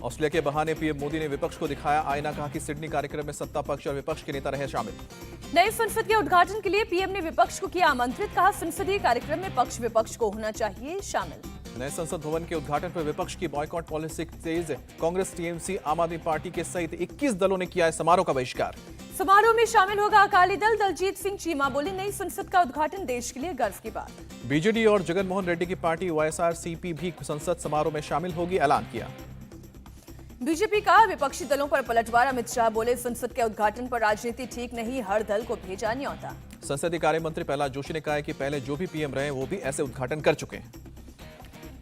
Australia के बहाने PM Modi ने विपक्ष को दिखाया आईना, कहा कि सिडनी कार्यक्रम में सत्ता पक्ष और विपक्ष के नेता रहे शामिल। नई संसद के उद्घाटन के लिए पीएम ने विपक्ष को किया आमंत्रित, कहा संसदीय कार्यक्रम में पक्ष विपक्ष को होना चाहिए शामिल। नए संसद भवन के उद्घाटन पर विपक्ष की बॉयकॉट पॉलिसी तेज, कांग्रेस, टीएमसी, आम आदमी पार्टी के सहित 21 दलों ने किया समारोह का बहिष्कार। समारोह में शामिल होगा अकाली दल। दलजीत सिंह चीमा बोले, नई संसद का उद्घाटन देश के लिए गर्व की बात। बीजेडी और जगन मोहन रेड्डी की पार्टी वाईएसआरसीपी भी संसद समारोह में शामिल होगी, ऐलान किया। बीजेपी का विपक्षी दलों पर पलटवार। अमित शाह बोले, संसद के उद्घाटन पर राजनीति ठीक नहीं, हर दल को भेजा न्योता। संसदीय कार्य मंत्री प्रहलाद जोशी ने कहा है कि पहले जो भी पीएम रहे वो भी ऐसे उद्घाटन कर चुके हैं।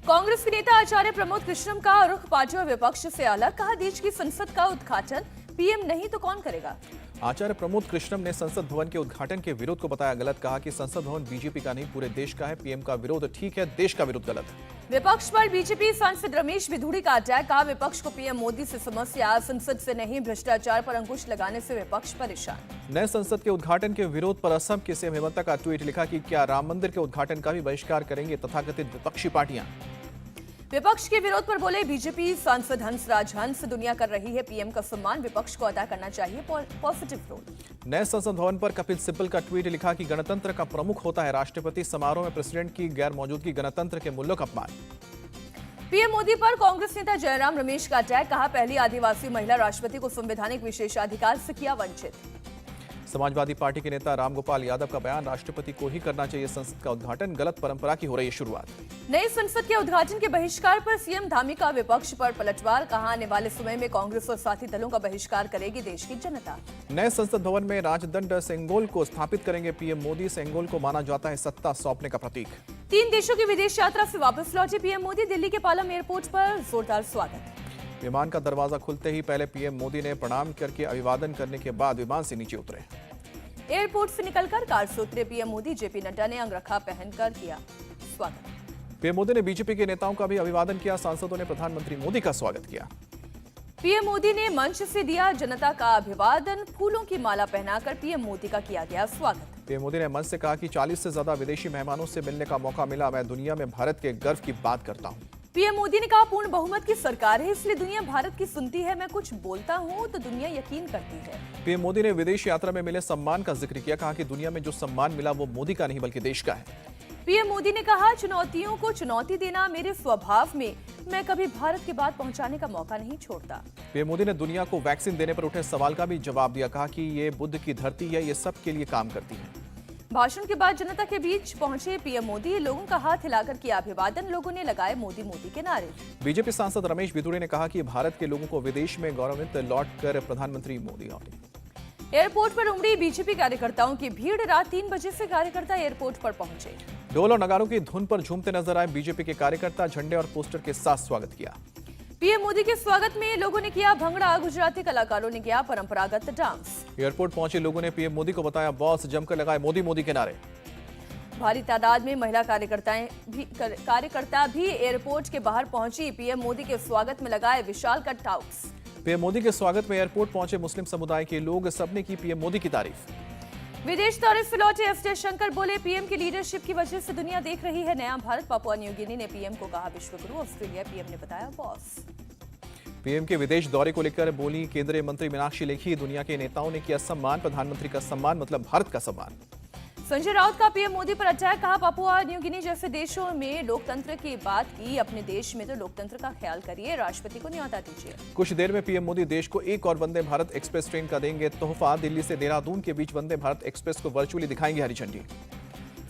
कांग्रेस के नेता आचार्य प्रमोद कृष्णम का रुख पार्टी और विपक्ष से अलग, कहा देश की संसद का उद्घाटन पीएम नहीं तो कौन करेगा। आचार्य प्रमोद कृष्णम ने संसद भवन के उद्घाटन के विरोध को बताया गलत, कहा कि संसद भवन बीजेपी का नहीं पूरे देश का है, पीएम का विरोध ठीक है, देश का विरोध गलत। विपक्ष पर बीजेपी सांसद रमेश बिधूड़ी का अटैक, कहा विपक्ष को पीएम मोदी से समस्या, संसद से नहीं भ्रष्टाचार पर अंकुश लगाने से विपक्ष परेशान। नए संसद के उद्घाटन के विरोध पर असम के सीएम हेमंत का ट्वीट, लिखा कि क्या राम मंदिर के उद्घाटन का भी बहिष्कार करेंगे तथाकथित विपक्षी पार्टियां। विपक्ष के विरोध पर बोले बीजेपी सांसद हंसराज हंस, दुनिया कर रही है पीएम का सम्मान, विपक्ष को अदा करना चाहिए पॉजिटिव रोल। नए संसद भवन पर कपिल सिब्बल का ट्वीट, लिखा कि गणतंत्र का प्रमुख होता है राष्ट्रपति, समारोह में प्रेसिडेंट की गैर मौजूदगी गणतंत्र के मूल्यों का अपमान। पीएम मोदी पर कांग्रेस नेता जयराम रमेश का अटैक, कहा पहली आदिवासी महिला राष्ट्रपति को संवैधानिक विशेषाधिकार से किया वंचित। समाजवादी पार्टी के नेता रामगोपाल यादव का बयान, राष्ट्रपति को ही करना चाहिए संसद का उद्घाटन, गलत परंपरा की हो रही है शुरुआत। नई संसद के उद्घाटन के बहिष्कार पर सीएम धामी का विपक्ष पर पलटवार, कहा आने वाले समय में कांग्रेस और साथी दलों का बहिष्कार करेगी देश की जनता। नए संसद भवन में राजदंड सेंगोल को स्थापित करेंगे पीएम मोदी, सेंगोल को माना जाता है सत्ता सौंपने का प्रतीक। 3 देशों की विदेश यात्रा से वापस लौटे पीएम मोदी, दिल्ली के पालम एयरपोर्ट पर जोरदार स्वागत। विमान का दरवाजा खुलते ही पहले पीएम मोदी ने प्रणाम करके अभिवादन करने के बाद विमान से नीचे उतरे। एयरपोर्ट से निकलकर कार से उतरे पीएम मोदी, जेपी नड्डा ने अंगरखा पहनकर किया स्वागत। पीएम मोदी ने बीजेपी के नेताओं का भी अभिवादन किया, सांसदों ने प्रधानमंत्री मोदी का स्वागत किया। पीएम मोदी ने मंच से दिया जनता का अभिवादन, फूलों की माला पहनाकर पीएम मोदी का किया गया स्वागत। पीएम मोदी ने मंच से कहा कि 40 से ज्यादा विदेशी मेहमानों से मिलने का मौका मिला, मैं दुनिया में भारत के गर्व की बात करता हूँ। पीएम मोदी ने कहा पूर्ण बहुमत की सरकार है, इसलिए दुनिया भारत की सुनती है, मैं कुछ बोलता हूँ तो दुनिया यकीन करती है। पीएम मोदी ने विदेश यात्रा में मिले सम्मान का जिक्र किया, कहा कि दुनिया में जो सम्मान मिला वो मोदी का नहीं बल्कि देश का है। पीएम मोदी ने कहा चुनौतियों को चुनौती देना मेरे स्वभाव में, मैं कभी भारत की बात पहुंचाने का मौका नहीं छोड़ता। पीएम मोदी ने दुनिया को वैक्सीन देने पर उठे सवाल का भी जवाब दिया, कहा कि ये बुद्ध की धरती है, ये सबके लिए काम करती है। भाषण के बाद जनता के बीच पहुंचे पीएम मोदी, लोगों का हाथ हिलाकर किया अभिवादन, लोगों ने लगाए मोदी मोदी के नारे। बीजेपी सांसद रमेश बिधूड़ी ने कहा कि भारत के लोगों को विदेश में गौरवान्वित लौटकर प्रधानमंत्री मोदी लौटे। एयरपोर्ट पर उमड़ी बीजेपी कार्यकर्ताओं की भीड़, रात 3 बजे से कार्यकर्ता एयरपोर्ट पर पहुंचे। ढोल और नगारों की धुन पर झूमते नजर आए बीजेपी के कार्यकर्ता, झंडे और पोस्टर के साथ स्वागत किया। पीएम मोदी के स्वागत में लोगों ने किया भंगड़ा, गुजराती कलाकारों ने किया परंपरागत डांस। एयरपोर्ट पहुंचे लोगों ने पीएम मोदी को बताया बॉस, जमकर लगाए मोदी मोदी के नारे। भारी तादाद में महिला कार्यकर्ता भी एयरपोर्ट के बाहर पहुंची, पीएम मोदी के स्वागत में लगाए विशाल कटआउट्स। पीएम मोदी के स्वागत में एयरपोर्ट पहुंचे मुस्लिम समुदाय के लोग, सबने की पीएम मोदी की तारीफ। विदेश दौरे से लौटे एस जयशंकर बोले, पीएम की लीडरशिप की वजह से दुनिया देख रही है नया भारत। पापुआ न्यू गिनी ने पीएम को कहा विश्वगुरु, ऑस्ट्रेलिया पीएम ने बताया बॉस। पीएम के विदेश दौरे को लेकर बोली केंद्रीय मंत्री मीनाक्षी लेखी, दुनिया के नेताओं ने किया सम्मान, प्रधानमंत्री का सम्मान मतलब भारत का सम्मान। संजय राउत का पीएम मोदी पर अटैक, कहा पापुआ न्यू गिनी जैसे देशों में लोकतंत्र की बात की, अपने देश में तो लोकतंत्र का ख्याल करिए, राष्ट्रपति को न्योता दीजिए। कुछ देर में पीएम मोदी देश को एक और वंदे भारत एक्सप्रेस ट्रेन का देंगे तोहफा, दिल्ली से देहरादून के बीच वंदे भारत एक्सप्रेस को वर्चुअली दिखाएंगे हरी झंडी।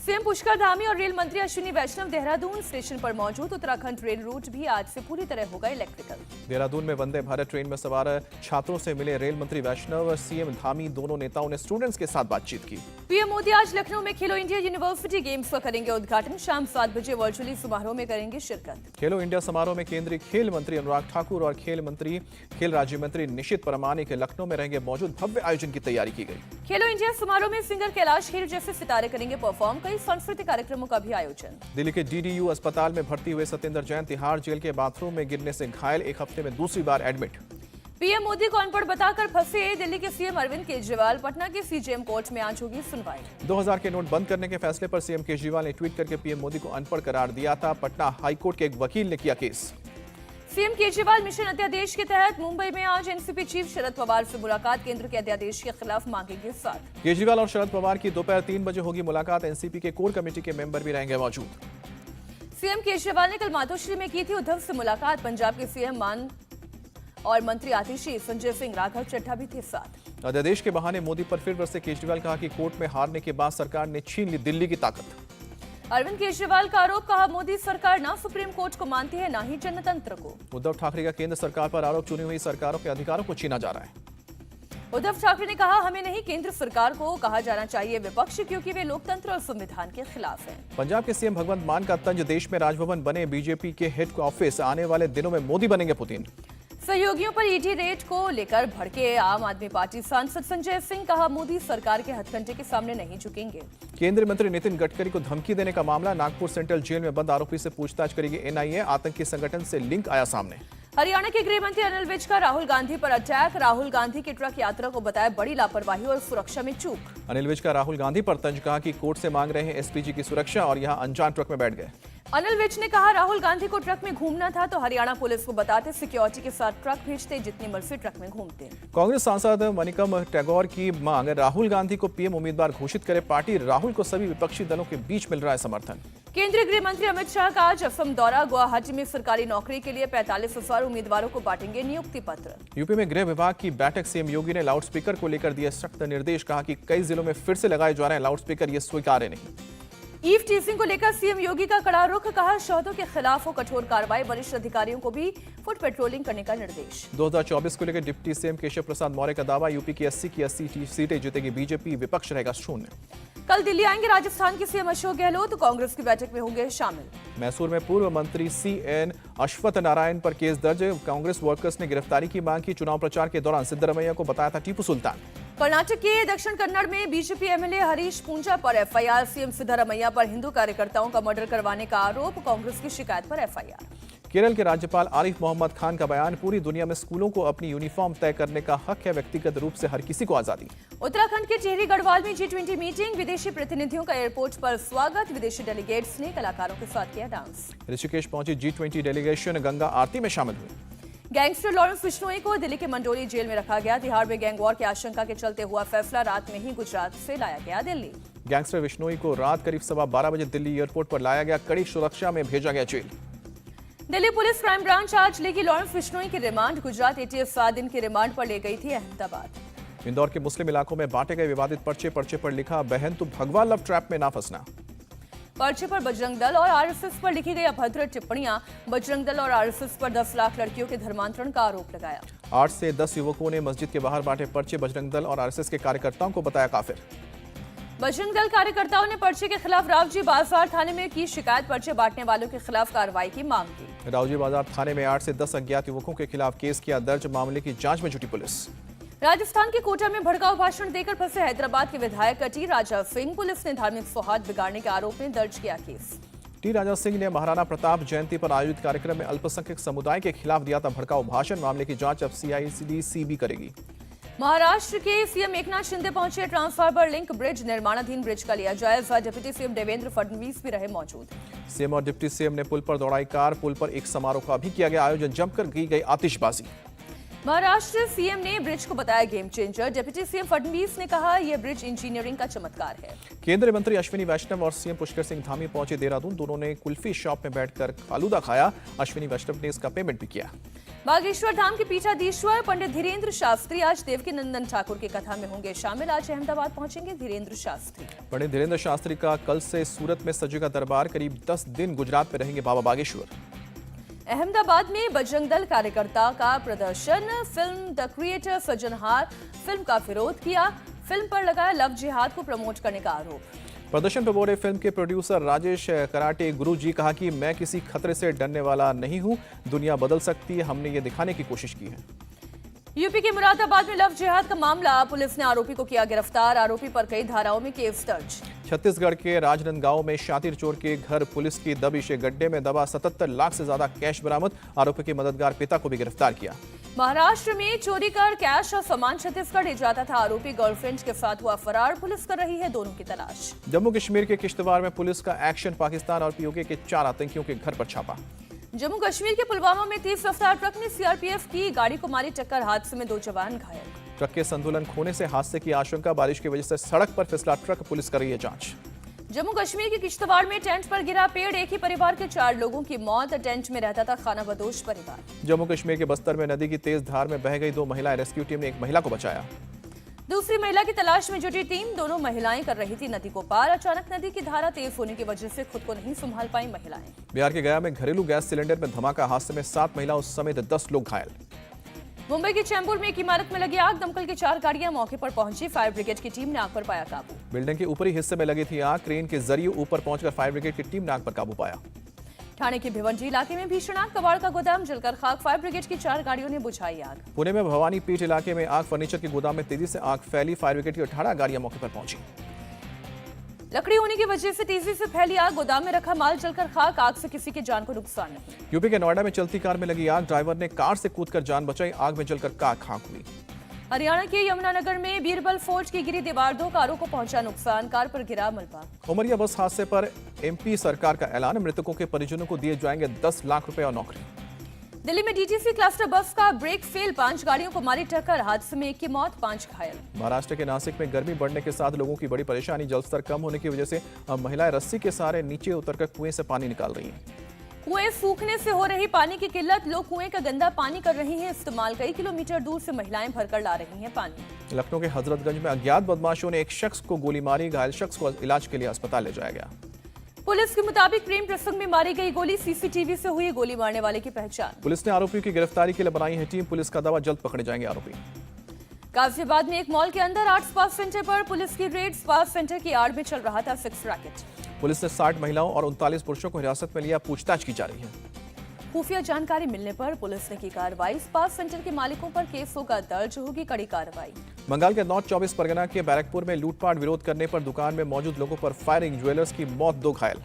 सीएम पुष्कर धामी और रेल मंत्री अश्विनी वैष्णव देहरादून स्टेशन पर मौजूद। उत्तराखंड रेल रूट भी आज से पूरी तरह होगा इलेक्ट्रिकल। देहरादून में वंदे भारत ट्रेन में सवार छात्रों से मिले रेल मंत्री वैष्णव, सीएम धामी, दोनों नेताओं ने स्टूडेंट्स के साथ बातचीत की। पीएम मोदी आज लखनऊ में खेलो इंडिया यूनिवर्सिटी गेम्स का करेंगे उद्घाटन, शाम 7 बजे वर्चुअली समारोह में करेंगे शिरकत। खेलो इंडिया समारोह में केंद्रीय खेल मंत्री अनुराग ठाकुर और खेल राज्य मंत्री निशित परमानिक लखनऊ में रहेंगे मौजूद, भव्य आयोजन की तैयारी की गई। खेलो इंडिया समारोह में सिंगर कैलाश खेर जैसे सितारे करेंगे परफॉर्म, कई सांस्कृतिक कार्यक्रमों का भी आयोजन। दिल्ली के डीडीयू अस्पताल में भर्ती हुए सत्येंद्र जैन तिहाड़ जेल के बाथरूम में गिरने से घायल, 1 हफ्ते में दूसरी बार एडमिट। पीएम मोदी को अनपढ़ बताकर फंसे दिल्ली के सीएम अरविंद केजरीवाल, पटना के सीजेएम कोर्ट में आज होगी सुनवाई। 2000 के नोट बंद करने के फैसले पर सीएम केजरीवाल ने ट्वीट करके पीएम मोदी को अनपढ़ करार दिया था, पटना हाईकोर्ट के एक वकील ने किया केस। सीएम केजरीवाल मिशन अध्यादेश के तहत मुंबई में आज एनसीपी चीफ शरद पवार से मुलाकात। केंद्र के अध्यादेश के खिलाफ मांगेंगे साथ। केजरीवाल और शरद पवार की दोपहर 3 बजे होगी मुलाकात। एनसीपी के कोर कमेटी के मेंबर भी रहेंगे मौजूद। सीएम केजरीवाल ने कल मातोश्री में की थी उद्धव से मुलाकात। पंजाब के सीएम मान और मंत्री आतिशी संजय सिंह, राघव चड्ढा भी थे साथ। अध्यादेश के बहाने मोदी पर फिर बरसे केजरीवाल, कहा कि कोर्ट में हारने के बाद सरकार ने छीन ली दिल्ली की ताकत। अरविंद केजरीवाल का आरोप, कहा मोदी सरकार ना सुप्रीम कोर्ट को मानती है ना ही जनतंत्र को। उद्धव ठाकरे का केंद्र सरकार पर आरोप, चुनी हुई सरकारों के अधिकारों को छीना जा रहा है। उद्धव ठाकरे ने कहा, हमें नहीं केंद्र सरकार को कहा जाना चाहिए विपक्ष, क्योंकि वे लोकतंत्र और संविधान के खिलाफ हैं। पंजाब के सीएम भगवंत मान का तंज, देश में राजभवन बने बीजेपी के हेड ऑफिस, आने वाले दिनों में मोदी बनेंगे पुतिन। सहयोगियों पर ईडी रेड को लेकर भड़के आम आदमी पार्टी सांसद संजय सिंह, कहा मोदी सरकार के हथकंडे के सामने नहीं झुकेंगे। केंद्रीय मंत्री नितिन गडकरी को धमकी देने का मामला, नागपुर सेंट्रल जेल में बंद आरोपी से पूछताछ करेगी एनआईए। आतंकी संगठन से लिंक आया सामने। हरियाणा के गृह मंत्री अनिल विज का राहुल गांधी पर अटैक। राहुल गांधी की ट्रक यात्रा को बताया बड़ी लापरवाही और सुरक्षा में चूक। अनिल विज का राहुल गांधी पर तंज, कहा कि कोर्ट से मांग रहे हैं एसपीजी की सुरक्षा और यहां अनजान ट्रक में बैठ गए। अनिल विज ने कहा, राहुल गांधी को ट्रक में घूमना था तो हरियाणा पुलिस को बताते, सिक्योरिटी के साथ ट्रक भेजते, जितनी मर्जी ट्रक में घूमते। कांग्रेस सांसद मणिकम टैगोर की मांग, राहुल गांधी को पीएम उम्मीदवार घोषित करे पार्टी। राहुल को सभी विपक्षी दलों के बीच मिल रहा है समर्थन। केंद्रीय गृह मंत्री अमित शाह का आज असम दौरा। गुवाहाटी में सरकारी नौकरी के लिए 45,000 उम्मीदवारों को बांटेंगे नियुक्ति पत्र। यूपी में गृह विभाग की बैठक, सीएम योगी ने लाउडस्पीकर को लेकर दिए सख्त निर्देश, कहा कि कई जिलों में फिर से लगाए जा रहे हैं लाउडस्पीकर, ये स्वीकार्य नहीं। ईव टीजिंग को लेकर सीएम योगी का कड़ा रुख, कहा शहदों के खिलाफ हो कठोर कार्रवाई। वरिष्ठ अधिकारियों को भी फुट पेट्रोलिंग करने का निर्देश। 2024 को लेकर डिप्टी सीएम केशव प्रसाद मौर्य का दावा, यूपी की 80 की 80 सीटें जीतेगी बीजेपी, विपक्ष रहेगा शून्य। कल दिल्ली आएंगे राजस्थान के सीएम अशोक गहलोत, कांग्रेस की बैठक में होंगे शामिल। मैसूर में पूर्व मंत्री सीएन अश्वत्थ नारायण पर केस दर्ज। कांग्रेस वर्कर्स ने गिरफ्तारी की मांग की। चुनाव प्रचार के दौरान सिद्धरमैया को बताया था टीपू सुल्तान। कर्नाटक के दक्षिण कन्नड़ में बीजेपी एमएलए हरीश पूंजा पर एफआईआर। सीएम सिद्धरमैया पर हिंदू कार्यकर्ताओं का मर्डर करवाने का आरोप, कांग्रेस की शिकायत पर एफआईआर। केरल के राज्यपाल आरिफ मोहम्मद खान का बयान, पूरी दुनिया में स्कूलों को अपनी यूनिफॉर्म तय करने का हक है, व्यक्तिगत रूप से हर किसी को आजादी। उत्तराखंड के टिहरी गढ़वाल में G20 मीटिंग, विदेशी प्रतिनिधियों का एयरपोर्ट पर स्वागत। विदेशी डेलीगेट्स ने कलाकारों के साथ किया डांस। ऋषिकेश पहुंची G20 डेलीगेशन, गंगा आरती में शामिल हुई। गैंगस्टर लॉरेंस बिश्नोई को दिल्ली के मंडोली जेल में रखा गया। तिहाड़ में गैंग वॉर की आशंका के चलते हुआ फैसला, रात में ही गुजरात से लाया गया दिल्ली। गैंगस्टर बिश्नोई को रात करीब 12:15 बजे दिल्ली एयरपोर्ट पर लाया गया, कड़ी सुरक्षा में भेजा गया जेल। दिल्ली पुलिस क्राइम ब्रांच आज लेगी लॉरेंस बिश्नोई की रिमांड। गुजरात एटीएस 7 दिन की रिमांड पर ले गई थी अहमदाबाद। इंदौर के मुस्लिम इलाकों में बांटे गए विवादित पर्चे पर लिखा, बहन तू भगवा लव ट्रैप में ना फंसना। पर्चे पर बजरंग दल और आरएसएस पर लिखी गई अभद्र टिप्पणियां। बजरंग दल और आरएसएस पर 10 लाख लड़कियों के धर्मांतरण का आरोप लगाया। 8 से 10 युवकों ने मस्जिद के बाहर बांटे पर्चे। बजरंग दल और आरएसएस के कार्यकर्ताओं को बताया काफिर। बजरंग दल कार्यकर्ताओं ने पर्चे के खिलाफ रावजी बाजार थाने में की शिकायत। पर्चे बांटने वालों के खिलाफ कार्रवाई की मांग की। रावजी बाजार थाने में 8 से 10 अज्ञात युवकों के खिलाफ केस किया दर्ज। मामले की जांच में जुटी पुलिस। राजस्थान के कोटा में भड़काऊ भाषण देकर फंसे हैदराबाद के विधायक टी राजा सिंह, पुलिस ने धार्मिक सौहार्द बिगाड़ने के आरोप में दर्ज किया केस। टी राजा सिंह ने प्रताप जयंती पर आयोजित कार्यक्रम में अल्पसंख्यक समुदाय के खिलाफ दिया था भड़काऊ भाषण। मामले की जांच अब CID-CB करेगी। महाराष्ट्र के सीएम एकनाथ शिंदे पहुंचे। ट्रांसफार्मर लिंक ब्रिज निर्माणाधीन ब्रिज का लिया जायजा। डिप्टी सीएम देवेंद्र फडणवीस भी रहे मौजूद। सीएम और डिप्टी सीएम ने पुल पर दौड़ाई कार। पुल पर एक समारोह का भी किया गया आयोजन, जमकर की गई आतिशबाजी। महाराष्ट्र सीएम ने ब्रिज को बताया game changer. Deputy CM Fadnavis ने कहा यह ब्रिज इंजीनियरिंग का चमत्कार है। केंद्रीय मंत्री अश्विनी वैष्णव और सीएम पुष्कर सिंह धामी पहुंचे देहरादून। दोनों ने कुल्फी शॉप में बैठकर फालूदा खाया। अश्विनी वैष्णव ने इसका पेमेंट भी किया। बागेश्वर धाम के पीठाधीश्वर पंडित धीरेन्द्र शास्त्री आज देवकी नंदन ठाकुर की कथा में होंगे शामिल। आज अहमदाबाद पहुंचेंगे धीरेन्द्र शास्त्री। पंडित धीरेन्द्र शास्त्री का कल से सूरत में सजेगा दरबार। करीब 10 दिन गुजरात में रहेंगे बाबा बागेश्वर। अहमदाबाद में बजरंग दल कार्यकर्ता का प्रदर्शन। फिल्म द क्रिएटर सृजनहार फिल्म का विरोध किया। फिल्म पर लगाया लव जिहाद को प्रमोट करने का आरोप। प्रदर्शन पर बोले फिल्म के प्रोड्यूसर राजेश कराटे गुरु जी, कहा कि मैं किसी खतरे से डरने वाला नहीं हूं, दुनिया बदल सकती है, हमने ये दिखाने की कोशिश की है। यूपी के मुरादाबाद में लव जिहाद का मामला, पुलिस ने आरोपी को किया गिरफ्तार। आरोपी पर कई धाराओं में केस दर्ज। छत्तीसगढ़ के राजनांदगांव में शातिर चोर के घर पुलिस की दबिश, गड्ढे में दबा 77 लाख से ज्यादा कैश बरामद। आरोपी के मददगार पिता को भी गिरफ्तार किया। महाराष्ट्र में चोरी कर कैश और सामान छत्तीसगढ़ ले जाता था आरोपी, गर्लफ्रेंड के साथ हुआ फरार। पुलिस कर रही है दोनों की तलाश। जम्मू कश्मीर के किश्तवाड़ में पुलिस का एक्शन, पाकिस्तान और POK के 4 आतंकियों के घर पर छापा। जम्मू कश्मीर के पुलवामा में तेज रफ्तार ट्रक ने सीआरपीएफ की गाड़ी को मारी टक्कर, हादसे में 2 जवान घायल। ट्रक के संतुलन खोने से हादसे की आशंका, बारिश की वजह से सड़क पर फिसला ट्रक, पुलिस कर रही है जांच। जम्मू कश्मीर के किश्तवाड़ में टेंट पर गिरा पेड़, एक ही परिवार के 4 लोगों की मौत, टेंट में रहता था खानाबदोश परिवार। जम्मू कश्मीर के बस्तर में नदी की तेज धार में बह गई 2 महिलाएं, रेस्क्यू टीम ने एक महिला को बचाया। दूसरी महिला की तलाश में जुटी टीम, दोनों महिलाएं कर रही थी नदी को पार, अचानक नदी की धारा तेज होने की वजह से खुद को नहीं संभाल पाई महिलाएं। बिहार के गया में घरेलू गैस सिलेंडर में धमाका, हादसे में 7 महिलाओं समेत 10 लोग घायल। मुंबई के चैंबूर में एक इमारत में लगी आग, दमकल की 4 गाड़ियां मौके पर पहुंची, फायर ब्रिगेड की टीम ने आग पर पाया काबू। बिल्डिंग के ऊपरी हिस्से में लगी थी आग, क्रेन के जरिए ऊपर पहुंचकर फायर ब्रिगेड की टीम ने आग पर काबू पाया। ठाणे के भिवंडी इलाके में भीषण आग, कबाड़ का गोदाम जलकर खाक, फायर ब्रिगेड की 4 गाड़ियों ने बुझाई आग। पुणे में भवानी पीठ इलाके में आग, फर्नीचर के गोदाम में तेजी से आग फैली, फायर ब्रिगेड की 18 गाड़ियां मौके पर पहुंची। लकड़ी होने की वजह से तेजी से फैली आग, गोदाम में रखा माल जलकर खाक, आग से किसी की जान को नुकसान नहीं। यूपी के नोएडा में चलती कार में लगी आग, ड्राइवर ने कार से कूदकर जान बचाई, आग में जलकर कार खाक हुई। हरियाणा के यमुनानगर में बीरबल फोर्ट की गिरी दीवार, 2 कारों को पहुंचा नुकसान, कार पर गिरा मलबा। उमरिया बस हादसे पर एमपी सरकार का ऐलान, मृतकों के परिजनों को दिए जाएंगे 10 लाख रुपए और नौकरी। दिल्ली में डीटीसी क्लस्टर बस का ब्रेक फेल, 5 गाड़ियों को मारी टक्कर, हादसे में 1 की मौत, 5 घायल। महाराष्ट्र के नासिक में गर्मी बढ़ने के साथ लोगों की बड़ी परेशानी, जलस्तर कम होने की वजह से अब महिलाएं रस्सी के सहारे नीचे उतरकर कुएं से पानी निकाल रही हैं। कुएं सूखने से हो रही पानी की किल्लत, लोग कुएं का गंदा पानी कर रहे हैं इस्तेमाल, कई किलोमीटर दूर से महिलाएं भरकर ला रही हैं पानी। लखनऊ के हजरतगंज में अज्ञात बदमाशों ने एक शख्स को गोली मारी, घायल शख्स को इलाज के लिए अस्पताल ले जाया गया। पुलिस के मुताबिक प्रेम प्रसंग में मारी गई गोली, सीसीटीवी से हुई गोली मारने वाले की पहचान। पुलिस ने आरोपियों की गिरफ्तारी के लिए बनाई है टीम, पुलिस का दावा जल्द पकड़े जाएंगे आरोपी। गाजियाबाद में एक मॉल के अंदर 8 स्पा सेंटर पर पुलिस की रेड, स्पा सेंटर की आड़ में चल रहा था सेक्स रैकेट। पुलिस ने 60 महिलाओं और 39 पुरुषों को हिरासत में लिया, पूछताछ की जा रही है। खुफिया जानकारी मिलने पर पुलिस ने की कार्रवाई, स्पा सेंटर के मालिकों पर केस होगा दर्ज, होगी कड़ी कार्रवाई। बंगाल के नॉर्थ 24 परगना के बैरकपुर में लूटपाट, विरोध करने पर दुकान में मौजूद लोगों पर फायरिंग, ज्वेलर्स की मौत, 2 घायल।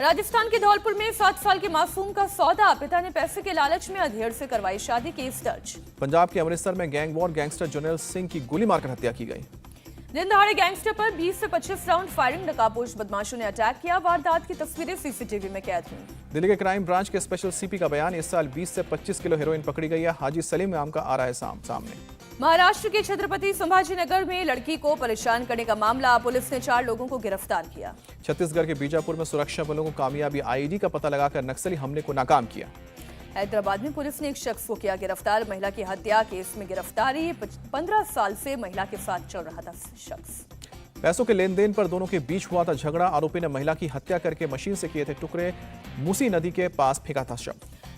राजस्थान के धौलपुर में 7 साल के मासूम का सौदा, पिता ने पैसे के लालच में अधेड़ से करवाई शादी, केस दर्ज। पंजाब के अमृतसर में gang war, gangster journal Singh की गोली मारकर हत्या की गई। दिन दहाड़े गैंगस्टर पर 20 से 25 राउंड फायरिंग, नकाबपोश बदमाशों ने अटैक किया, वारदात की तस्वीरें सीसीटीवी में कैद हुई। दिल्ली के क्राइम ब्रांच के स्पेशल सीपी का बयान, इस साल 20 से 25 किलो हेरोइन पकड़ी गई है, हाजी सलीम नाम का आ रहा है सामने। महाराष्ट्र के छत्रपति संभाजीनगर में लड़की को परेशान करने का मामला, पुलिस ने 4 लोगों को गिरफ्तार किया। छत्तीसगढ़ के बीजापुर में सुरक्षा बलों को कामयाबी, आईईडी का पता लगाकर नक्सली हमले को नाकाम किया। हैदराबाद में पुलिस ने एक शख्स को किया गिरफ्तार, महिला की हत्या केस में गिरफ्तारी, 15 साल से महिला के साथ चल रहा था शख्स। पैसों के लेन देन पर दोनों के बीच हुआ था झगड़ा, आरोपी ने महिला की हत्या करके मशीन से किए थे टुकड़े, मूसी नदी के पास फेंका था शव।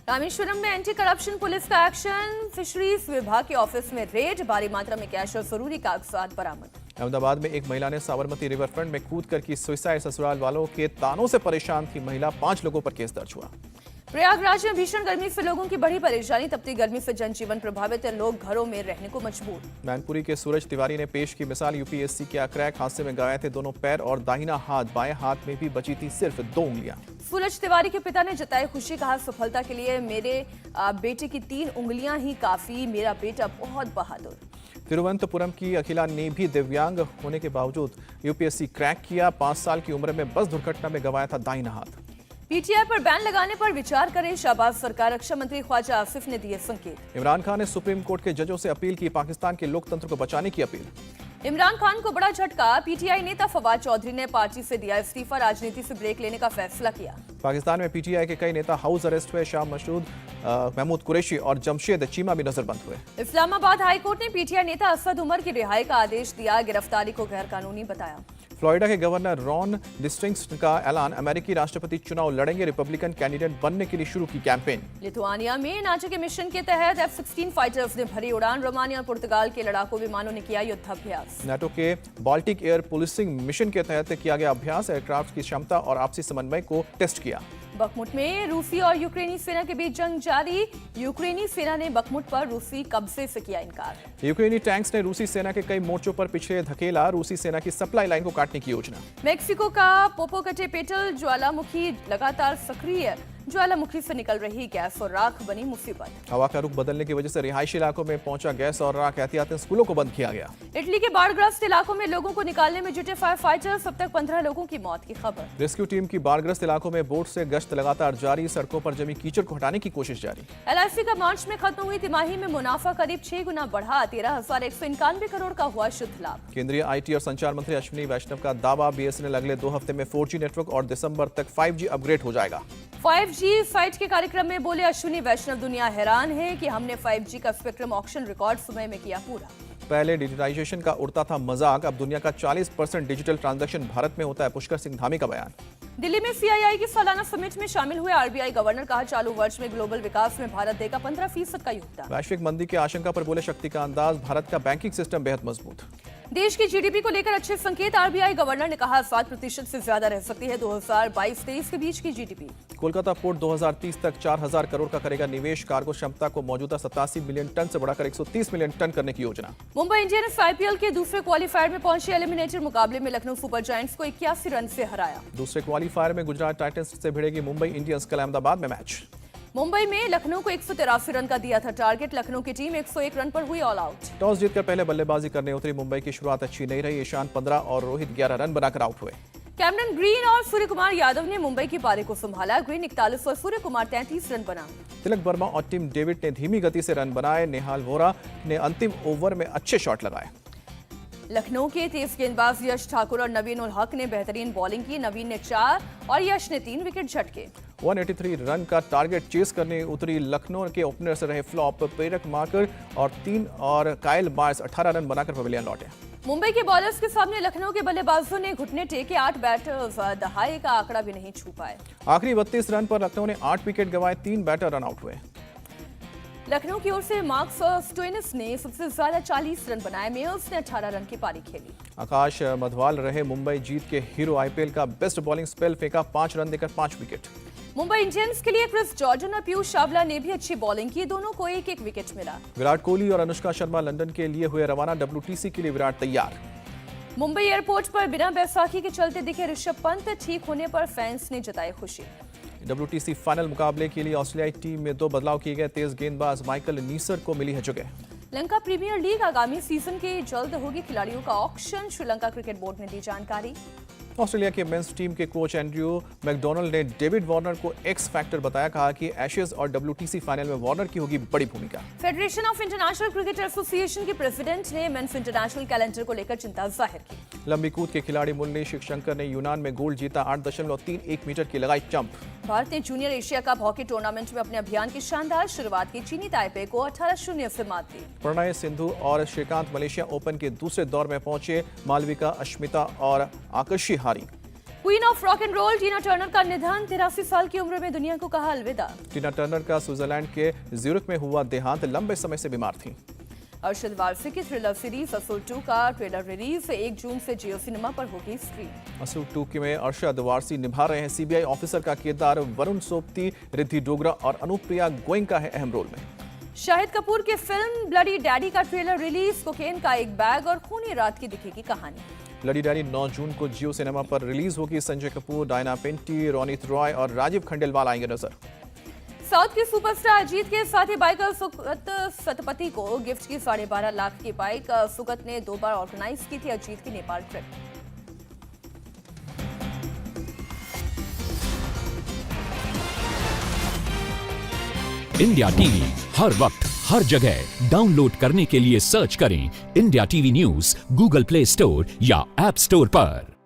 रामेश्वरम में एंटी करप्शन पुलिस का एक्शन, फिशरीज विभाग के ऑफिस में रेड, भारी मात्रा में कैश और जरूरी कागजात बरामद। अहमदाबाद में एक महिला ने साबरमती रिवर फ्रंट में कूदकर की सुसाइड, ससुराल वालों के तानों से परेशान थी महिला, 5 लोगों पर केस दर्ज हुआ। प्रयागराज में भीषण गर्मी से लोगों की बड़ी परेशानी, तपती गर्मी से जनजीवन प्रभावित है, लोग घरों में रहने को मजबूर। मैनपुरी के सूरज तिवारी ने पेश की मिसाल, यूपीएससी के क्रैक, हादसे में गंवाए थे दोनों पैर और दाहिना हाथ, बाएं हाथ में भी बची थी सिर्फ 2 उंगलियां। सूरज तिवारी के पिता ने जताई खुशी, कहा सफलता के लिए मेरे बेटे की 3 उंगलियां ही काफी, मेरा बेटा बहुत बहादुर। तिरुवनंतपुरम की अखिला ने भी दिव्यांग होने के बावजूद यूपीएससी क्रैक किया, 5 साल की उम्र में बस दुर्घटना में गंवाया था दाहिना हाथ। पीटीआई पर बैन लगाने पर विचार करे शाहबाज सरकार, रक्षा मंत्री ख्वाजा आसिफ ने दिए संकेत। इमरान खान ने सुप्रीम कोर्ट के जजों से अपील की, पाकिस्तान के लोकतंत्र को बचाने की अपील। इमरान खान को बड़ा झटका, पीटीआई नेता फवाद चौधरी ने पार्टी से दिया इस्तीफा, राजनीति से ब्रेक लेने का फैसला किया। पाकिस्तान में पीटीआई के कई नेता हाउस अरेस्ट हुए, शाह मसूद, महमूद कुरैशी और जमशेद चीमा भी नजरबंद हुए। इस्लामाबाद हाईकोर्ट ने पीटीआई नेता असद उमर की रिहाई का आदेश दिया, गिरफ्तारी को गैर कानूनी बताया। फ्लोरिडा के गवर्नर रॉन डिस्टिंग्स का ऐलान, अमेरिकी राष्ट्रपति चुनाव लड़ेंगे, रिपब्लिकन कैंडिडेट बनने के लिए शुरू की कैंपेन। लिथुआनिया में नाटो के मिशन के तहत F-16 फाइटर्स ने भरी उड़ान, रोमानिया और पुर्तगाल के लड़ाकू विमानों ने किया युद्धाभ्यास। नाटो के बाल्टिक एयर पुलिसिंग मिशन के तहत किया गया अभ्यास, एयरक्राफ्ट की क्षमता और आपसी समन्वय को टेस्ट किया। बखमुट में रूसी और यूक्रेनी सेना के बीच जंग जारी, यूक्रेनी सेना ने बखमुट पर रूसी कब्जे से किया इनकार। यूक्रेनी टैंक्स ने रूसी सेना के कई मोर्चों पर पीछे धकेला, रूसी सेना की सप्लाई लाइन को काटने की योजना। मेक्सिको का पोपोकटेपेटल ज्वालामुखी लगातार सक्रिय, ज्वालामुखी से निकल रही गैस और राख बनी मुसीबत। हवा का रुख बदलने की वजह से रिहायशी इलाकों में पहुंचा गैस और राख, एहतियातन स्कूलों को बंद किया गया। इटली के बाढ़ग्रस्त इलाकों में लोगों को निकालने में जुटे फायर फाइटर्स, अब तक 15 लोगों की मौत की खबर। रेस्क्यू टीम की बाढ़ग्रस्त इलाकों में बोट से गश्त लगातार जारी, सड़कों पर जमी कीचड़ को हटाने की कोशिश जारी। LIC का मार्च में खत्म हुई तिमाही में मुनाफा करीब 6 गुना बढ़ा, 13,191 करोड़ का हुआ शुद्ध लाभ। केंद्रीय IT और संचार मंत्री अश्विनी वैष्णव का दावा, BSNL अगले 2 हफ्ते में 4G नेटवर्क और दिसंबर तक 5G अपग्रेड हो जाएगा। 5G साइट के कार्यक्रम में बोले अश्विनी वैष्णव, दुनिया हैरान है कि हमने 5G का स्पेक्ट्रम ऑक्शन रिकॉर्ड समय में किया पूरा। पहले डिजिटाइजेशन का उड़ता था मजाक, अब दुनिया का 40% डिजिटल ट्रांजैक्शन भारत में होता है, पुष्कर सिंह धामी का बयान। दिल्ली में CII की सालाना समिट में शामिल हुए RBI गवर्नर, कहा चालू वर्ष में ग्लोबल विकास में भारत देगा 15% का योगदान। वैश्विक मंदी की आशंका पर बोले शक्ति का अंदाज, भारत का बैंकिंग सिस्टम बेहद मजबूत। देश की GDP को लेकर अच्छे संकेत, RBI गवर्नर ने कहा 7% से ज्यादा रह सकती है 2022-23 के बीच की GDP। कोलकाता पोर्ट 2030 तक 4,000 करोड़ का करेगा निवेश, कार्गो क्षमता को मौजूदा 87 मिलियन टन से बढ़ाकर 130 मिलियन टन करने की योजना। मुंबई इंडियंस IPL के दूसरे क्वालीफायर में पहुंची, एलिमिनेटर मुकाबले में लखनऊ सुपर जायंट्स को 81 रन से हराया। दूसरे क्वालीफायर में गुजरात टाइटंस से भिड़ेगी मुंबई इंडियंस, कल अहमदाबाद में मैच। मुंबई में लखनऊ को 183 रन का दिया था टारगेट, लखनऊ की टीम 101 रन पर हुई ऑल आउट। टॉस जीतकर पहले बल्लेबाजी करने उतरी मुंबई की शुरुआत अच्छी नहीं रही, ईशान 15 और रोहित 11 रन बनाकर आउट हुए। कैमरन ग्रीन और सूर्य कुमार यादव ने मुंबई की पारी को संभाला, ग्रीन 41 और सूर्य कुमार 33 रन बना। तिलक वर्मा और टिम डेविड ने धीमी गति से रन बनाए, निहाल वोरा ने अंतिम ओवर में अच्छे शॉट लगाए। लखनऊ के तेज गेंदबाज यश ठाकुर और नवीन उल हक ने बेहतरीन बॉलिंग की, नवीन ने 4 और यश ने 3 विकेट झटके। 183 रन का टारगेट चेस करने उतरी लखनऊ के ओपनर्स रहे फ्लॉप, प्रेरक मार्कर और 3 और कायल बार्स 18 रन बनाकर पवेलियन लौटे। मुंबई के बॉलर्स के सामने लखनऊ के बल्लेबाजों ने घुटने टेके, 8 बैटर्स दहाई का आंकड़ा भी नहीं छू पाए। आखिरी 32 रन पर लखनऊ ने 8 विकेट गंवाए, 3 बैटर रन आउट हुए। लखनऊ की ओर से मार्क्स स्टोइनिस ने सबसे ज्यादा 40 रन बनाए, मेयर्स ने 18 रन की पारी खेली। आकाश मधवाल रहे मुंबई जीत के हीरो, IPL का बेस्ट बॉलिंग स्पेल फेंका, 5 रन देकर 5 विकेट। मुंबई इंडियंस के लिए क्रिस जॉर्डन और पीयूष चावला ने भी अच्छी बॉलिंग की, दोनों को 1-1 विकेट मिला। विराट कोहली और अनुष्का शर्मा लंदन के लिए हुए रवाना, WTC के लिए विराट तैयार। मुंबई एयरपोर्ट पर बिना बैसाखी के चलते दिखे ऋषभ पंत, ठीक होने पर फैंस ने जताई खुशी। WTC फाइनल मुकाबले के लिए ऑस्ट्रेलियाई टीम में 2 बदलाव किए गए, तेज गेंदबाज माइकल नीसर को मिली है जगह। लंका प्रीमियर लीग आगामी सीजन के जल्द होगी खिलाड़ियों का ऑक्शन, श्रीलंका क्रिकेट बोर्ड ने दी जानकारी। ऑस्ट्रेलिया के मेंस टीम के कोच एंड्रयू मैकडोनल्ड ने डेविड वार्नर को एक्स फैक्टर बताया, कहा कि एशेज और WTC फाइनल में वार्नर की होगी बड़ी भूमिका। Federation of international cricket association के प्रेसिडेंट ने मेंस इंटरनेशनल कैलेंडर को लेकर चिंता जाहिर की। लंबी कूद के खिलाड़ी मुरली शिवशंकर ने यूनान में गोल्ड जीता, 8.31 मीटर की लगाई जंप। भारत ने junior Asia cup hockey tournament में अपने अभियान की शानदार शुरुआत की, चीनी ताइपे को 18-0 से मात दी। प्रणय, सिंधु और श्रीकांत मलेशिया ओपन के दूसरे दौर में पहुंचे, मालविका, अश्मिता और आकर्षी हारी। Queen of rock and roll Tina Turner का निधन, 83 साल की उम्र में दुनिया को कहा अलविदा। टीना टर्नर का स्विट्जरलैंड के ज्यूरिख में हुआ देहांत, लंबे समय से बीमार थी। अरशद वारसी की थ्रिलर सीरीज असूल 2 का ट्रेलर रिलीज, 1 जून से जियो सिनेमा पर होगी स्ट्रीम। असूल 2 में अरशद वारसी निभा रहे हैं CBI ऑफिसर का किरदार, वरुण सोपती, रिद्धि डोगरा और अनुप्रिया गोयनका है अहम रोल में। शाहिद कपूर की फिल्म ब्लडी डैडी का ट्रेलर रिलीज, कोकेन का एक बैग और खूनी रात की दिखेगी कहानी। ब्लडी डैडी 9 जून को जियो सिनेमा पर रिलीज होगी, संजय कपूर, डायना पेंटी, रोनित रॉय और राजीव खंडेलवाल आएंगे नजर। साउथ के सुपरस्टार अजीत के साथी बाइकर सुगत सतपति को गिफ्ट की 12.5 लाख की बाइक, सुगत ने 2 बार ऑर्गेनाइज की थी अजीत की नेपाल ट्रिप। इंडिया टीवी हर वक्त हर जगह डाउनलोड करने के लिए सर्च करें India TV news Google play store या ऐप स्टोर पर।